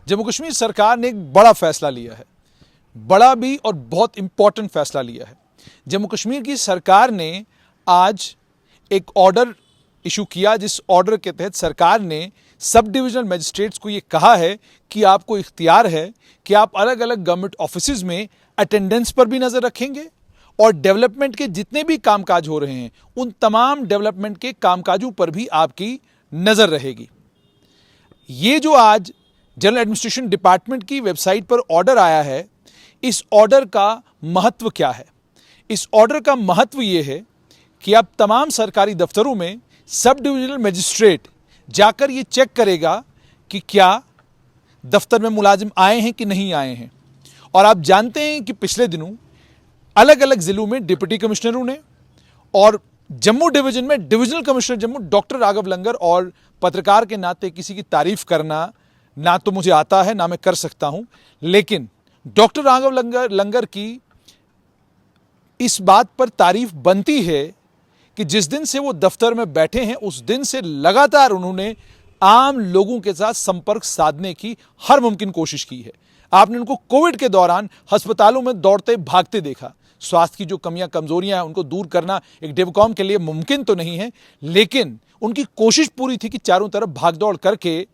जम्मू कश्मीर सरकार ने एक बड़ा फैसला लिया है, बड़ा भी और बहुत इंपॉर्टेंट फैसला लिया है। जम्मू कश्मीर की सरकार ने आज एक ऑर्डर इशू किया, जिस ऑर्डर के तहत सरकार ने सब डिविजनल मजिस्ट्रेट्स को ये कहा है कि आपको इख्तियार है कि आप अलग अलग गवर्नमेंट ऑफिसेज में अटेंडेंस पर भी नज़र रखेंगे और डेवलपमेंट के जितने भी कामकाज हो रहे हैं उन तमाम डेवलपमेंट के कामकाजों पर भी आपकी नज़र रहेगी। ये जो आज जनरल एडमिनिस्ट्रेशन डिपार्टमेंट की वेबसाइट पर ऑर्डर आया है, इस ऑर्डर का महत्व क्या है? इस ऑर्डर का महत्व ये है कि अब तमाम सरकारी दफ्तरों में सब डिविजनल मजिस्ट्रेट जाकर ये चेक करेगा कि क्या दफ्तर में मुलाजिम आए हैं कि नहीं आए हैं। और आप जानते हैं कि पिछले दिनों अलग अलग जिलों में डिप्टी कमिश्नरों ने और जम्मू डिवीजन में divisional commissioner Jammu doctor Raghav Langar, और पत्रकार के नाते किसी की तारीफ करना ना तो मुझे आता है ना मैं कर सकता हूं, लेकिन डॉक्टर राघव लंगर की इस बात पर तारीफ बनती है कि जिस दिन से वो दफ्तर में बैठे हैं उस दिन से लगातार उन्होंने आम लोगों के साथ संपर्क साधने की हर मुमकिन कोशिश की है। आपने उनको कोविड के दौरान अस्पतालों में दौड़ते भागते देखा। स्वास्थ्य की जो कमियां कमजोरियां हैं उनको दूर करना एक डिवकॉम के लिए मुमकिन तो नहीं है, लेकिन उनकी कोशिश पूरी थी कि चारों तरफ भागदौड़ करके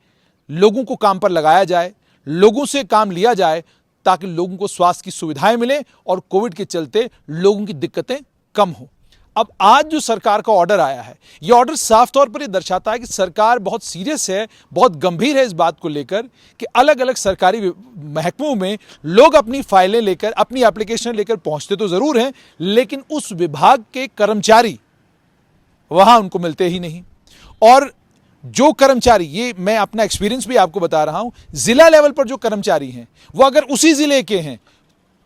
लोगों को काम पर लगाया जाए, लोगों से काम लिया जाए ताकि लोगों को स्वास्थ्य की सुविधाएं मिले और कोविड के चलते लोगों की दिक्कतें कम हो। अब आज जो सरकार का ऑर्डर आया है, यह ऑर्डर साफ तौर पर यह दर्शाता है कि सरकार बहुत सीरियस है, बहुत गंभीर है इस बात को लेकर कि अलग अलग सरकारी महकमों में लोग अपनी फाइलें लेकर, अपनी एप्लीकेशन लेकर पहुंचते तो जरूर हैं, लेकिन उस विभाग के कर्मचारी वहां उनको मिलते ही नहीं। और जो कर्मचारी, ये मैं अपना एक्सपीरियंस भी आपको बता रहा हूं, जिला लेवल पर जो कर्मचारी हैं वो अगर उसी जिले के हैं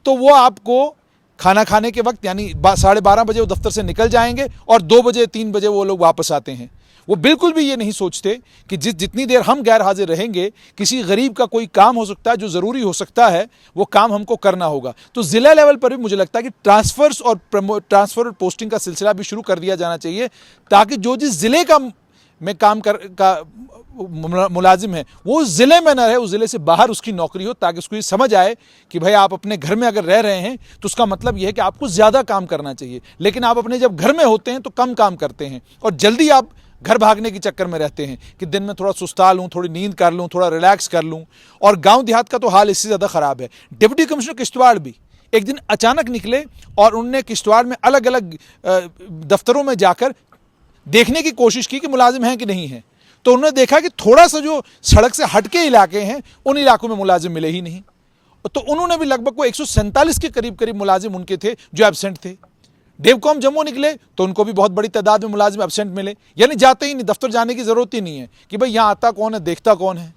तो वो आपको खाना खाने के वक्त यानी 12:30 बजे वो दफ्तर से निकल जाएंगे और 2 बजे 3 बजे वो लोग वापस आते हैं। वो बिल्कुल भी ये नहीं सोचते कि जितनी देर हम गैर हाजिर रहेंगे किसी गरीब का कोई काम हो सकता है जो ज़रूरी हो सकता है, वो काम हमको करना होगा। तो ज़िला लेवल पर भी मुझे लगता है कि ट्रांसफ़र और पोस्टिंग का सिलसिला भी शुरू कर दिया जाना चाहिए ताकि जो जिस ज़िले में काम मुलाजिम है वो उस ज़िले में ना रहे, उस ज़िले से बाहर उसकी नौकरी हो, ताकि उसको ये समझ आए कि भाई आप अपने घर में अगर रह रहे हैं तो उसका मतलब ये है कि आपको ज़्यादा काम करना चाहिए, लेकिन आप अपने जब घर में होते हैं तो कम काम करते हैं और जल्दी आप घर भागने के चक्कर में रहते हैं कि दिन में थोड़ा सुस्ता लूँ, थोड़ी नींद कर लूँ, थोड़ा रिलैक्स कर लूँ। और गाँव देहात का तो हाल इससे ज़्यादा ख़राब है। डिप्टी कमिश्नर किश्तवाड़ भी एक दिन अचानक निकले और उनने किश्तवाड़ में अलग अलग दफ्तरों में जाकर देखने की कोशिश की कि मुलाजिम हैं कि नहीं हैं, तो उन्होंने देखा कि थोड़ा सा जो सड़क से हटके इलाके हैं उन इलाकों में मुलाजिम मिले ही नहीं। तो उन्होंने भी लगभग वो 147 के करीब मुलाजिम उनके थे जो एब्सेंट थे। डेवकॉम जम्मू निकले तो उनको भी बहुत बड़ी तादाद में मुलाजिम एब्सेंट मिले, यानी जाते ही नहीं, दफ्तर जाने की जरूरत ही नहीं है कि भाई यहाँ आता कौन है, देखता कौन है।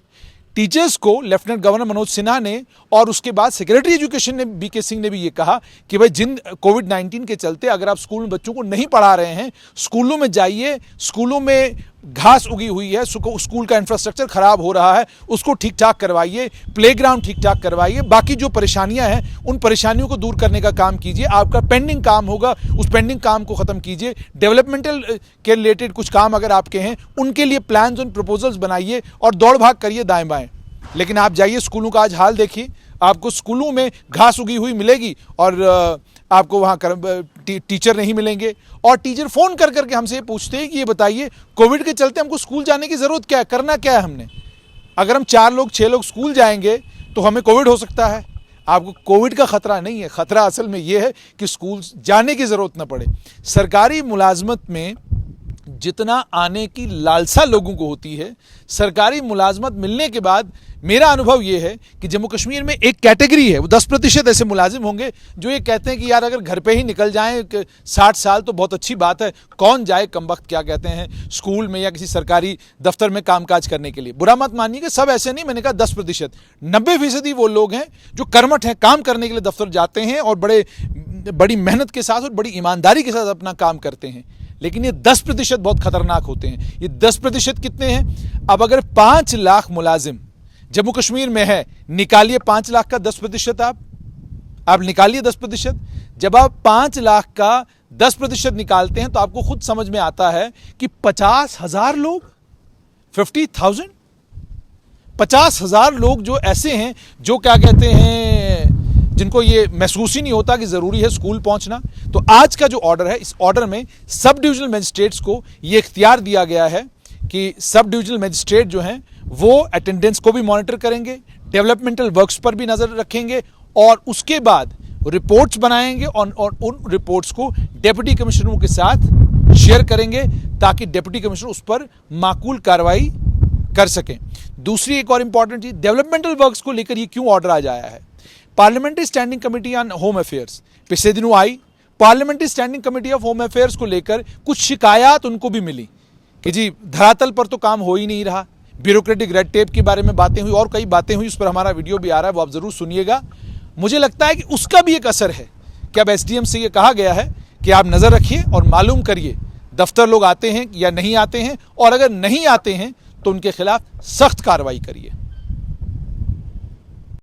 टीचर्स को लेफ्टिनेंट गवर्नर मनोज सिन्हा ने और उसके बाद सेक्रेटरी एजुकेशन ने बीके सिंह ने भी ये कहा कि भाई जिन कोविड-19 के चलते अगर आप स्कूल में बच्चों को नहीं पढ़ा रहे हैं, स्कूलों में जाइए, स्कूलों में घास उगी हुई है, स्कूल का इंफ्रास्ट्रक्चर खराब हो रहा है, उसको ठीक ठाक करवाइए, प्लेग्राउंड ठीक ठाक करवाइए, बाकी जो परेशानियां हैं उन परेशानियों को दूर करने का काम कीजिए। आपका पेंडिंग काम होगा, उस पेंडिंग काम को ख़त्म कीजिए। डेवलपमेंटल के रिलेटेड कुछ काम अगर आपके हैं उनके लिए प्लान्स और प्रपोजल्स बनाइए और दौड़ भाग करिए दाएं बाएं। लेकिन आप जाइए स्कूलों का आज हाल देखिए, आपको स्कूलों में घास उगी हुई मिलेगी और आपको वहाँ टीचर नहीं मिलेंगे। और टीचर फ़ोन कर करके हमसे ये पूछते हैं कि ये बताइए कोविड के चलते हमको स्कूल जाने की ज़रूरत क्या है, करना क्या है हमने? अगर हम 4 लोग 6 लोग स्कूल जाएंगे तो हमें कोविड हो सकता है। आपको कोविड का ख़तरा नहीं है, ख़तरा असल में ये है कि स्कूल जाने की ज़रूरत ना पड़े। सरकारी मुलाजमत में जितना आने की लालसा लोगों को होती है, सरकारी मुलाजमत मिलने के बाद मेरा अनुभव ये है कि जम्मू कश्मीर में एक कैटेगरी है, वो 10% ऐसे मुलाजिम होंगे जो ये कहते हैं कि यार अगर घर पे ही निकल जाएं 60 साल तो बहुत अच्छी बात है, कौन जाए कमबख्त क्या कहते हैं स्कूल में या किसी सरकारी दफ्तर में कामकाज करने के लिए। बुरा मत मानिएगा, सब ऐसे नहीं, मैंने कहा 10%, 90% वो लोग हैं जो कर्मठ हैं, काम करने के लिए दफ्तर जाते हैं और बड़ी मेहनत के साथ और बड़ी ईमानदारी के साथ अपना काम करते हैं। लेकिन ये 10% बहुत खतरनाक होते हैं। ये 10% कितने हैं? अब अगर 5 लाख मुलाजिम जम्मू कश्मीर में है, निकालिए 5 लाख का 10%, आप निकालिए 10%। जब आप 5 लाख का 10% निकालते हैं तो आपको खुद समझ में आता है कि 50,000 लोग, 50,000 50,000 लोग जो ऐसे हैं जो क्या कहते हैं, जिनको ये महसूस ही नहीं होता कि ज़रूरी है स्कूल पहुंचना। तो आज का जो ऑर्डर है, इस ऑर्डर में सब डिविजनल मजिस्ट्रेट्स को ये इख्तियार दिया गया है कि सब डिविजनल मजिस्ट्रेट जो हैं वो अटेंडेंस को भी मॉनिटर करेंगे, डेवलपमेंटल वर्क्स पर भी नज़र रखेंगे और उसके बाद रिपोर्ट्स बनाएंगे और उन रिपोर्ट्स को डिप्टी कमिश्नरों के साथ शेयर करेंगे ताकि डिप्टी कमिश्नर उस पर माकूल कार्रवाई कर सकें। दूसरी एक और इंपॉर्टेंट चीज, डेवलपमेंटल वर्क्स को लेकर ये क्यों ऑर्डर आज आया है। Parliamentary standing committee on home affairs पिछले दिनों आई। Parliamentary standing committee of home affairs को लेकर कुछ शिकायत उनको भी मिली कि जी धरातल पर तो काम हो ही नहीं रहा, ब्यूरोक्रेटिक रेड टेप के बारे में बातें हुई और कई बातें हुई, उस पर हमारा वीडियो भी आ रहा है, वो आप जरूर सुनिएगा। मुझे लगता है कि उसका भी एक असर है कि अब एसडीएम से ये कहा गया है कि आप नजर रखिए और मालूम करिए दफ्तर लोग आते हैं या नहीं आते हैं, और अगर नहीं आते हैं तो उनके खिलाफ सख्त कार्रवाई करिए।